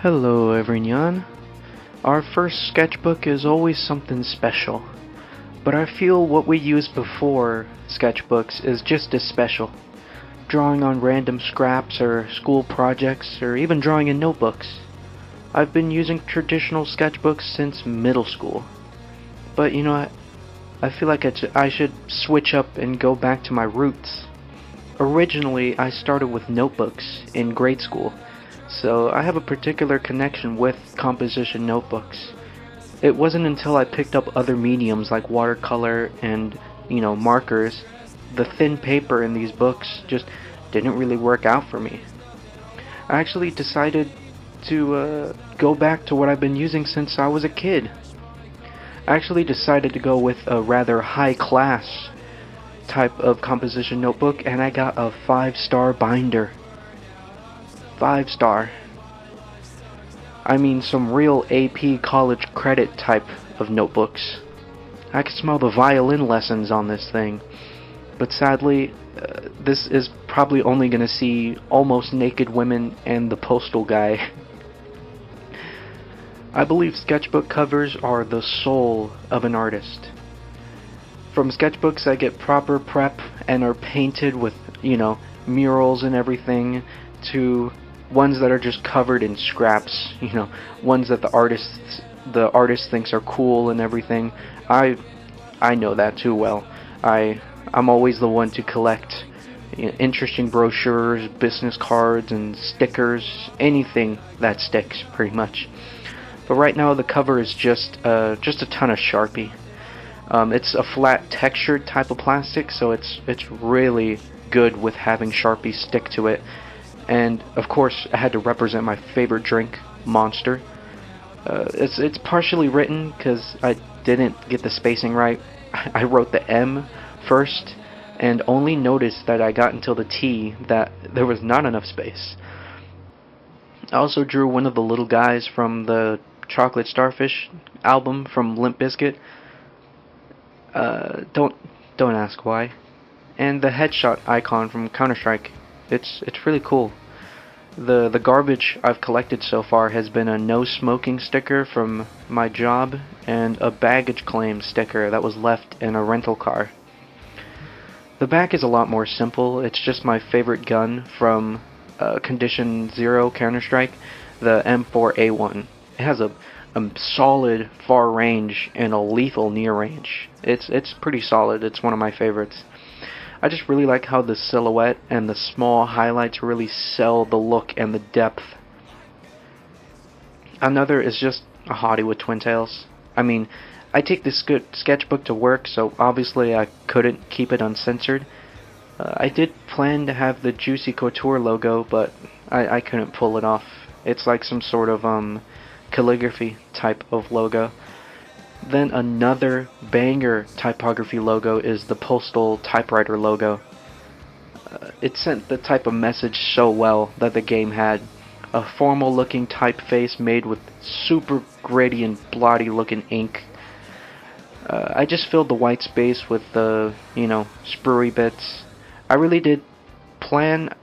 Hello everyone. Our first sketchbook is always something special, but I feel what we used before sketchbooks is just as special. Drawing on random scraps or school projects or even drawing in notebooks. I've been using traditional sketchbooks since middle school, but I feel like I should switch up and go back to my roots. Originally, I started with notebooks in grade school, so I have a particular connection with composition notebooks. It wasn't until I picked up other mediums like watercolor and, markers, the thin paper in these books just didn't really work out for me. I actually decided to go back to what I've been using since I was a kid. I actually decided to go with a rather high class type of composition notebook, and I got a 5-star binder. 5-star. I mean some real AP college credit type of notebooks. I could smell the violin lessons on this thing, but sadly, this is probably only gonna see almost naked women and the postal guy. I believe sketchbook covers are the soul of an artist. From sketchbooks that get proper prep and are painted with, murals and everything, to ones that are just covered in scraps, ones that the artist thinks are cool and everything. I know that too well. I'm always the one to collect interesting brochures, business cards, and stickers, anything that sticks, pretty much. But right now the cover is just a ton of Sharpie. It's a flat textured type of plastic, so it's really good with having Sharpie stick to it. And of course, I had to represent my favorite drink, Monster. It's partially written because I didn't get the spacing right. I wrote the M first, and only noticed that I got until the T that there was not enough space. I also drew one of the little guys from the Chocolate Starfish album from Limp Bizkit. Don't ask why. And the headshot icon from Counter-Strike. It's really cool. The garbage I've collected so far has been a no smoking sticker from my job and a baggage claim sticker that was left in a rental car. The back is a lot more simple. It's just my favorite gun from Condition 0 Counter-Strike, the M4A1. It has a solid far range and a lethal near range. It's pretty solid. It's one of my favorites. I just really like how the silhouette and the small highlights really sell the look and the depth. Another is just a hottie with twin tails. I mean, I take this sketchbook to work, so obviously I couldn't keep it uncensored. I did plan to have the Juicy Couture logo, but I couldn't pull it off. It's like some sort of calligraphy type of logo. Then another banger typography logo is the postal typewriter logo. It sent the type of message so well that the game had. A formal looking typeface made with super gritty and bloody looking ink. I just filled the white space with the, sprue bits. I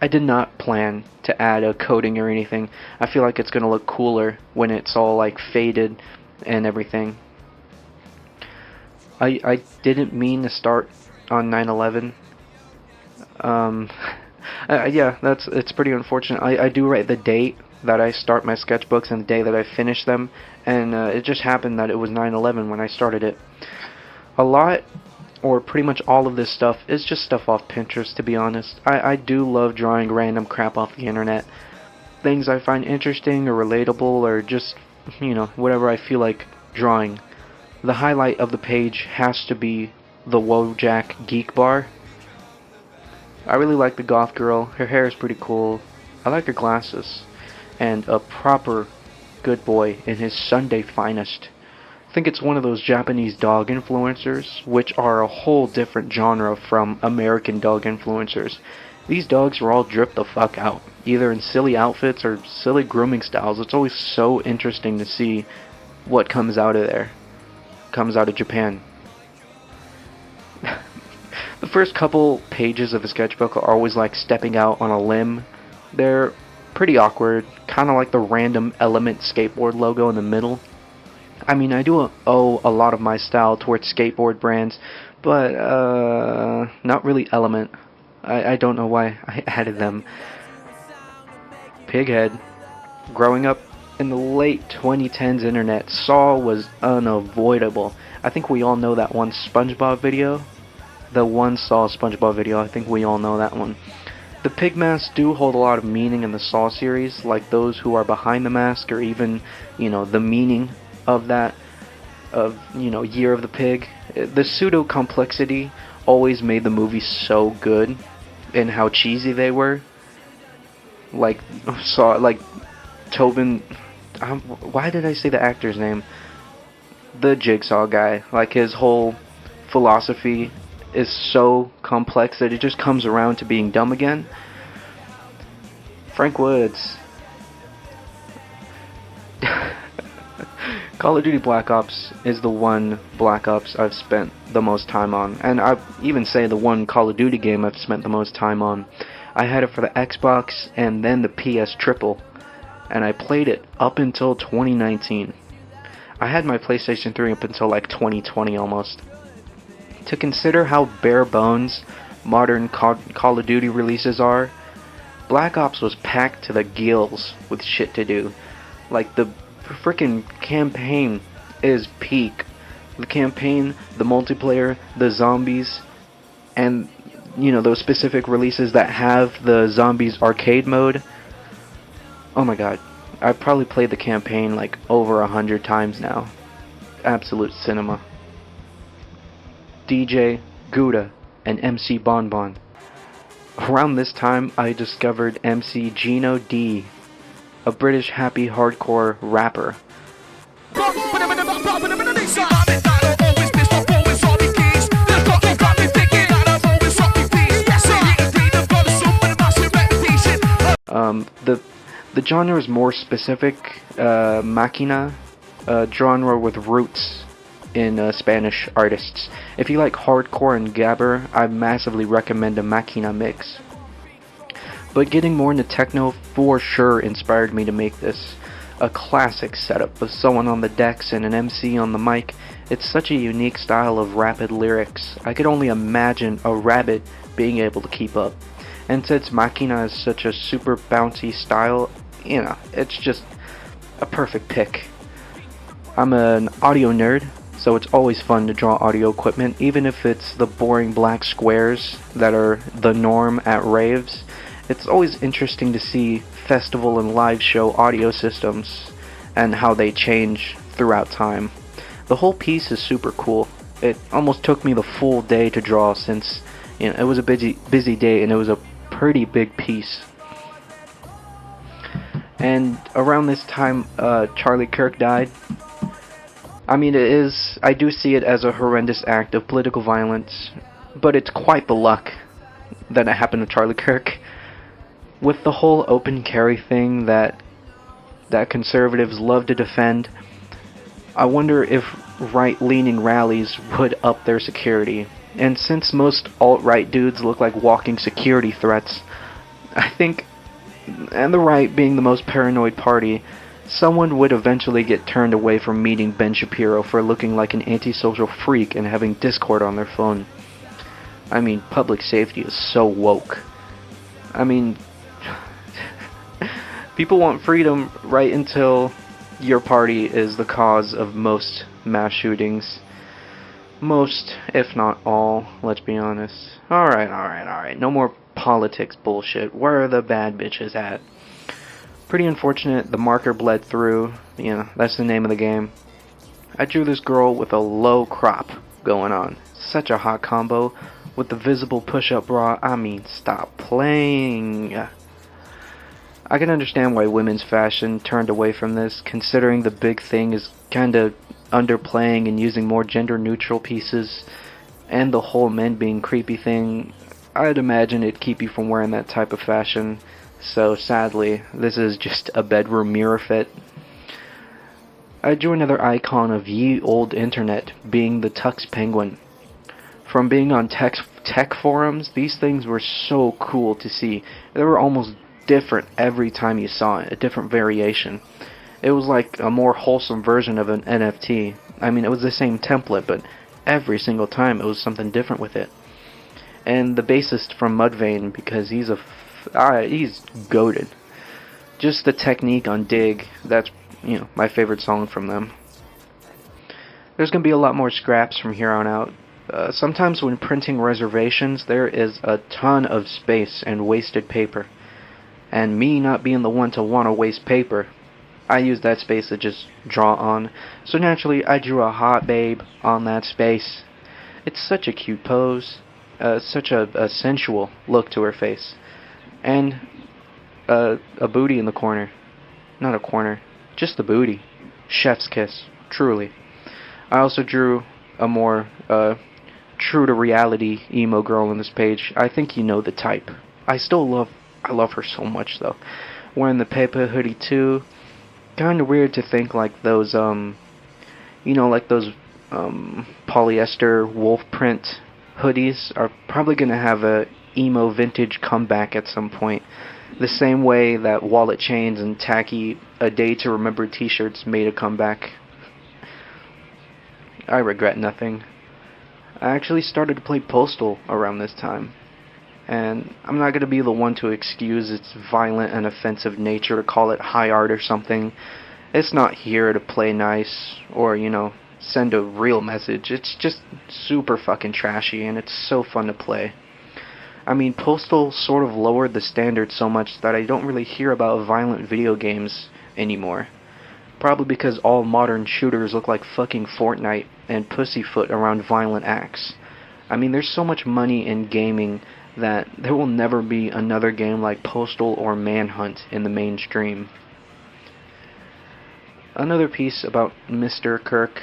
did not plan to add a coating or anything. I feel like it's gonna look cooler when it's all like faded and everything. I didn't mean to start on 9/11. Yeah, it's pretty unfortunate. I do write the date that I start my sketchbooks and the day that I finish them, and it just happened that it was 9/11 when I started it. A lot, or pretty much all of this stuff, is just stuff off Pinterest, to be honest. I do love drawing random crap off the internet. Things I find interesting or relatable, or just, whatever I feel like drawing. The highlight of the page has to be the Wojak Geek Bar. I really like the goth girl. Her hair is pretty cool. I like her glasses. And a proper good boy in his Sunday finest. I think it's one of those Japanese dog influencers, which are a whole different genre from American dog influencers. These dogs are all dripped the fuck out, either in silly outfits or silly grooming styles. It's always so interesting to see what comes out of there. Comes out of Japan. The first couple pages of a sketchbook are always like stepping out on a limb. They're pretty awkward, kind of like the random Element skateboard logo in the middle. I mean, I do owe a lot of my style towards skateboard brands, but not really Element. I don't know why I added them. Pighead. Growing up in the late 2010s internet, Saw was unavoidable. I think we all know that one SpongeBob video. The one Saw SpongeBob video, I think we all know that one. The pig masks do hold a lot of meaning in the Saw series, like those who are behind the mask, or even, the meaning of that, Year of the Pig. The pseudo-complexity always made the movie so good, and how cheesy they were. Like, Tobin, why did I say the actor's name? The Jigsaw guy. Like, his whole philosophy is so complex that it just comes around to being dumb again. Frank Woods. Call of Duty Black Ops is the one Black Ops I've spent the most time on, and I even say the one Call of Duty game I've spent the most time on. I had it for the Xbox and then the PS Triple, and I played it up until 2019. I had my PlayStation 3 up until like 2020 almost. To consider how bare bones modern Call of Duty releases are, Black Ops was packed to the gills with shit to do. Like, the freaking campaign is peak. The campaign, the multiplayer, the zombies, and those specific releases that have the zombies arcade mode. Oh my god, I've probably played the campaign like over 100 times now. Absolute cinema. DJ, Gouda, and MC Bonbon. Around this time, I discovered MC Gino D, a British happy hardcore rapper. The genre is more specific, Machina, a genre with roots in Spanish artists. If you like hardcore and gabber, I massively recommend a Machina mix. But getting more into techno for sure inspired me to make this. A classic setup with someone on the decks and an MC on the mic. It's such a unique style of rapid lyrics. I could only imagine a rabbit being able to keep up. And since Machina is such a super bouncy style, it's just a perfect pick. I'm an audio nerd, so it's always fun to draw audio equipment, even if it's the boring black squares that are the norm at raves. It's always interesting to see festival and live show audio systems and how they change throughout time. The whole piece is super cool. It almost took me the full day to draw, since it was a busy day and it was a pretty big piece. And around this time, Charlie Kirk died. I mean, I do see it as a horrendous act of political violence, but it's quite the luck that it happened to Charlie Kirk. With the whole open carry thing that conservatives love to defend, I wonder if right-leaning rallies would up their security. And since most alt-right dudes look like walking security threats, I think, and the right being the most paranoid party, someone would eventually get turned away from meeting Ben Shapiro for looking like an antisocial freak and having Discord on their phone. I mean, public safety is so woke. I mean, people want freedom right until your party is the cause of most mass shootings. Most, if not all, let's be honest. Alright. No more politics bullshit. Where are the bad bitches at? Pretty unfortunate, the marker bled through. That's the name of the game. I drew this girl with a low crop going on. Such a hot combo with the visible push-up bra. I mean, stop playing. I can understand why women's fashion turned away from this, considering the big thing is kinda underplaying and using more gender-neutral pieces, and the whole men being creepy thing. I'd imagine it'd keep you from wearing that type of fashion. So sadly, this is just a bedroom mirror fit. I drew another icon of ye old internet, being the Tux Penguin. From being on tech forums, these things were so cool to see. They were almost different every time you saw it, a different variation. It was like a more wholesome version of an NFT. I mean, it was the same template, but every single time it was something different with it. And the bassist from Mudvayne, because he's goated. Just the technique on Dig, that's, my favorite song from them. There's going to be a lot more scraps from here on out. Sometimes when printing reservations, there is a ton of space and wasted paper. And me not being the one to want to waste paper, I used that space to just draw on. So naturally, I drew a hot babe on that space. It's such a cute pose, such a sensual look to her face. And a booty in the corner. Not a corner, just the booty. Chef's kiss, truly. I also drew a more true to reality emo girl on this page. I think you know the type. I love her so much though. Wearing the paper hoodie too. Kind of weird to think like those polyester wolf print hoodies are probably gonna have a emo vintage comeback at some point. The same way that wallet chains and tacky A Day to Remember t-shirts made a comeback. I regret nothing. I actually started to play Postal around this time. And I'm not going to be the one to excuse its violent and offensive nature to call it high art or something. It's not here to play nice or, send a real message. It's just super fucking trashy and it's so fun to play. I mean, Postal sort of lowered the standard so much that I don't really hear about violent video games anymore. Probably because all modern shooters look like fucking Fortnite and pussyfoot around violent acts. I mean, there's so much money in gaming that there will never be another game like Postal or Manhunt in the mainstream. Another piece about Mr. Kirk,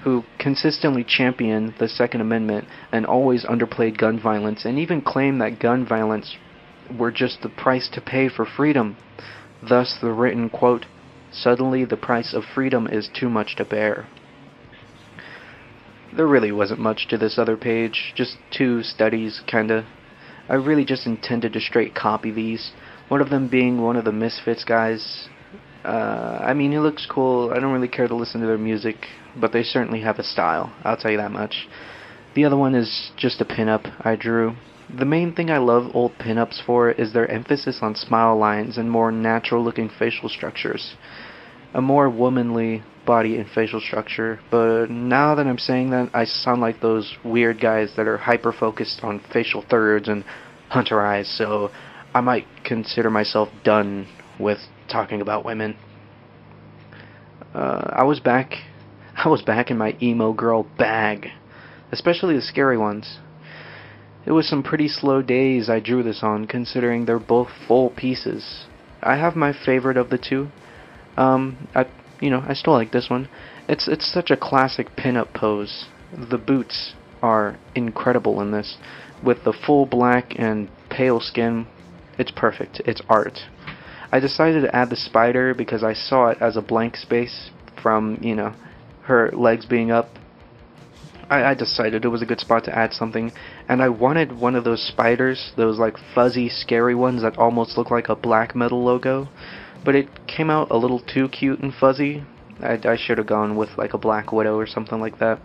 who consistently championed the Second Amendment and always underplayed gun violence, and even claimed that gun violence were just the price to pay for freedom. Thus the written quote, "Suddenly the price of freedom is too much to bear." There really wasn't much to this other page, just two studies, kinda. I really just intended to straight copy these, one of them being one of the Misfits guys. I mean, he looks cool, I don't really care to listen to their music, but they certainly have a style, I'll tell you that much. The other one is just a pinup I drew. The main thing I love old pinups for is their emphasis on smile lines and more natural-looking facial structures. A more womanly body and facial structure, but now that I'm saying that, I sound like those weird guys that are hyper-focused on facial thirds and hunter eyes, so I might consider myself done with talking about women. I was back in my emo girl bag, especially the scary ones. It was some pretty slow days I drew this on, considering they're both full pieces. I have my favorite of the two. I still like this one. It's such a classic pin-up pose. The boots are incredible in this. With the full black and pale skin, it's perfect. It's art. I decided to add the spider because I saw it as a blank space from, her legs being up. I decided it was a good spot to add something, and I wanted one of those spiders, those like fuzzy, scary ones that almost look like a black metal logo, but it came out a little too cute and fuzzy. I should have gone with like a Black Widow or something like that.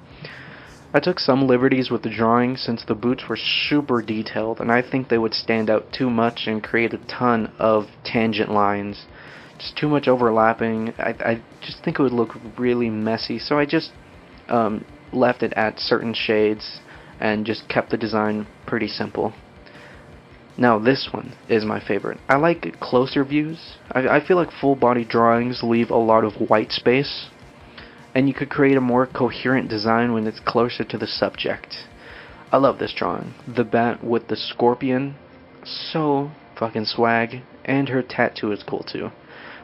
I took some liberties with the drawing since the boots were super detailed, and I think they would stand out too much and create a ton of tangent lines. Just too much overlapping. I just think it would look really messy, so I just left it at certain shades and just kept the design pretty simple. Now this one is my favorite. I like closer views. I feel like full body drawings leave a lot of white space, and you could create a more coherent design when it's closer to the subject. I love this drawing. The bat with the scorpion, so fucking swag, and her tattoo is cool too.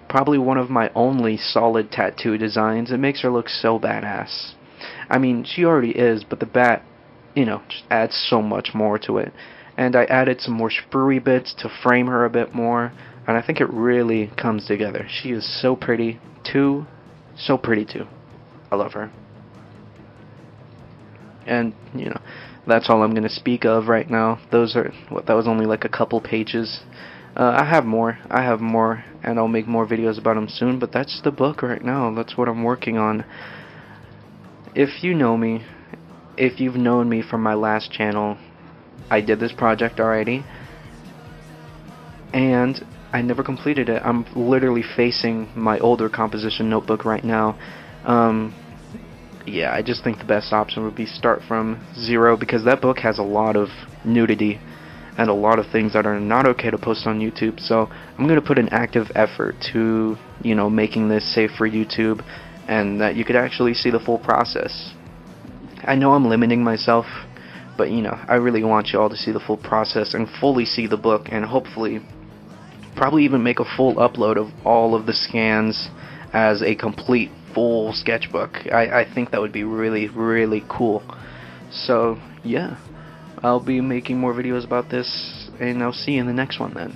Probably one of my only solid tattoo designs. It makes her look so badass. I mean, she already is, but the bat, just adds so much more to it. And I added some more sprue bits to frame her a bit more, and I think it really comes together. She is so pretty, too. So pretty, too. I love her. And, that's all I'm going to speak of right now. That was only like a couple pages. I have more. And I'll make more videos about them soon, but that's the book right now. That's what I'm working on. If you know me, if you've known me from my last channel, I did this project already, and I never completed it. I'm literally facing my older composition notebook right now. Yeah, I just think the best option would be start from zero, because that book has a lot of nudity and a lot of things that are not okay to post on YouTube. So I'm going to put an active effort to, making this safe for YouTube, and that you could actually see the full process. I know I'm limiting myself, but I really want you all to see the full process and fully see the book, and hopefully probably even make a full upload of all of the scans as a complete full sketchbook. I think that would be really, really cool. So yeah, I'll be making more videos about this, and I'll see you in the next one then.